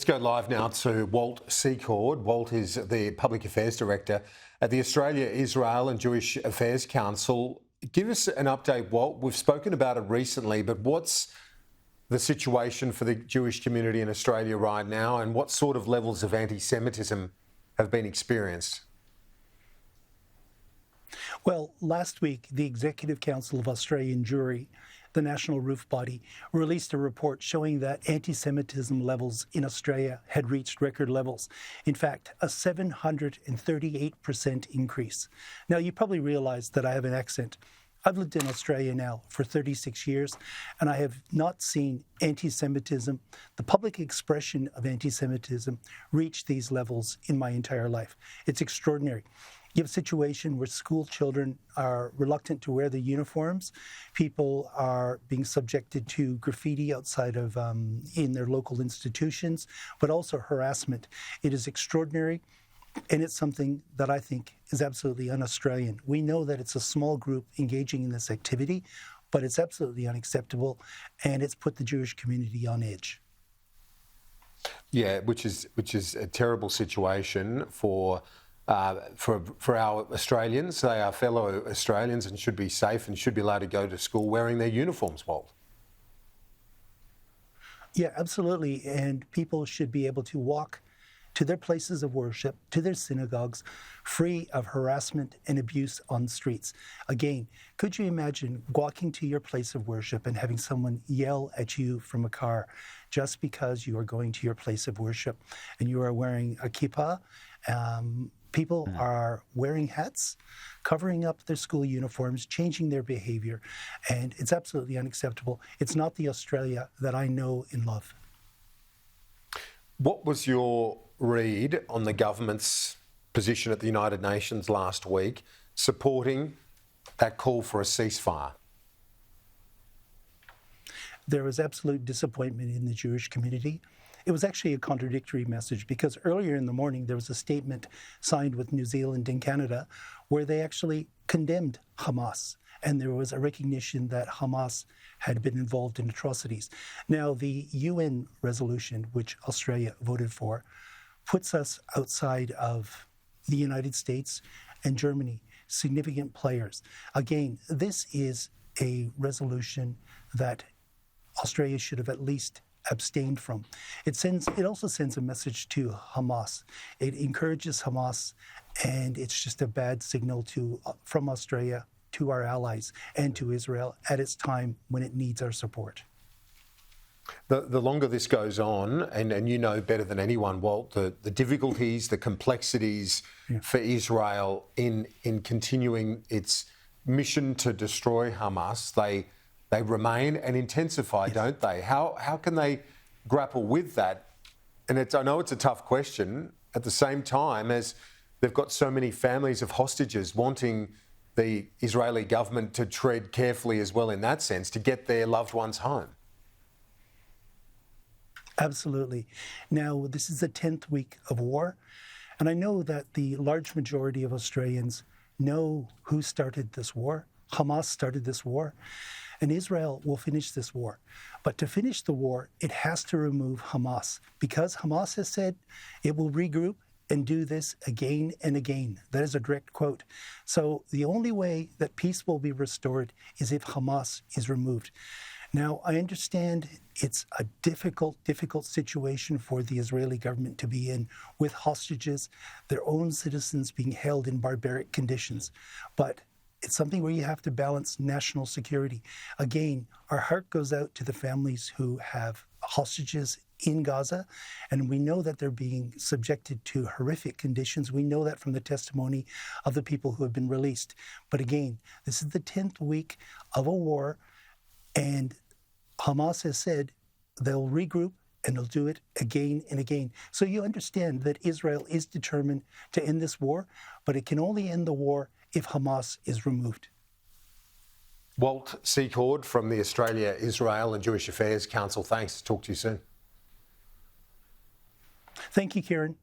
Let's go live now to Walt Secord. Walt is the Public Affairs Director at the Australia, Israel and Jewish Affairs Council. Give us an update, Walt. We've spoken about it recently, but what's the situation for the Jewish community in Australia right now, and what sort of levels of anti-Semitism have been experienced? Well, last week, the Executive Council of Australian Jewry, the national roof body, released a report showing that anti-Semitism levels in Australia had reached record levels. In fact, a 738% increase. Now, you probably realize that I have an accent. I've lived in Australia now for 36 years, and I have not seen anti-Semitism, the public expression of anti-Semitism, reach these levels in my entire life. It's extraordinary. You have a situation where school children are reluctant to wear their uniforms. People are being subjected to graffiti outside of in their local institutions, but also harassment. It is extraordinary, and it's something that I think is absolutely un-Australian. We know that it's a small group engaging in this activity, but it's absolutely unacceptable, and it's put the Jewish community on edge. Yeah, which is a terrible situation for our Australians. They are fellow Australians and should be safe and should be allowed to go to school wearing their uniforms, Walt. Yeah, absolutely. And people should be able to walk to their places of worship, to their synagogues, free of harassment and abuse on streets. Again, could you imagine walking to your place of worship and having someone yell at you from a car just because you are going to your place of worship and you are wearing a kippah? People are wearing hats, covering up their school uniforms, changing their behavior, and it's absolutely unacceptable. It's not the Australia that I know and love. What was your read on the government's position at the United Nations last week, supporting that call for a ceasefire? There was absolute disappointment in the Jewish community. It was actually a contradictory message because earlier in the morning there was a statement signed with New Zealand and Canada where they actually condemned Hamas, and there was a recognition that Hamas had been involved in atrocities. Now, the UN resolution, which Australia voted for, puts us outside of the United States and Germany, significant players. Again, this is a resolution that Australia should have at least abstained from. It also sends a message to Hamas. It encourages Hamas, and it's just a bad signal from Australia to our allies and to Israel at its time when it needs our support. The longer this goes on, and you know better than anyone, Walt, the difficulties, the complexities for Israel in continuing its mission to destroy Hamas, they remain and intensify, yes, don't they? How can they grapple with that? And I know it's a tough question at the same time as they've got so many families of hostages wanting the Israeli government to tread carefully as well in that sense to get their loved ones home. Absolutely. Now, this is the 10th week of war, and I know that the large majority of Australians know who started this war. Hamas started this war, and Israel will finish this war. But to finish the war, it has to remove Hamas, because Hamas has said it will regroup and do this again and again. That is a direct quote. So the only way that peace will be restored is if Hamas is removed. Now, I understand it's a difficult situation for the Israeli government to be in, with hostages, their own citizens being held in barbaric conditions. But it's something where you have to balance national security. Again, our heart goes out to the families who have hostages in Gaza, and we know that they're being subjected to horrific conditions. We know that from the testimony of the people who have been released. But again, this is the 10th week of a war, and Hamas has said they'll regroup and they'll do it again and again. So you understand that Israel is determined to end this war, but it can only end the war if Hamas is removed. Walt Secord from the Australia, Israel and Jewish Affairs Council. Thanks. Talk to you soon. Thank you, Kieran.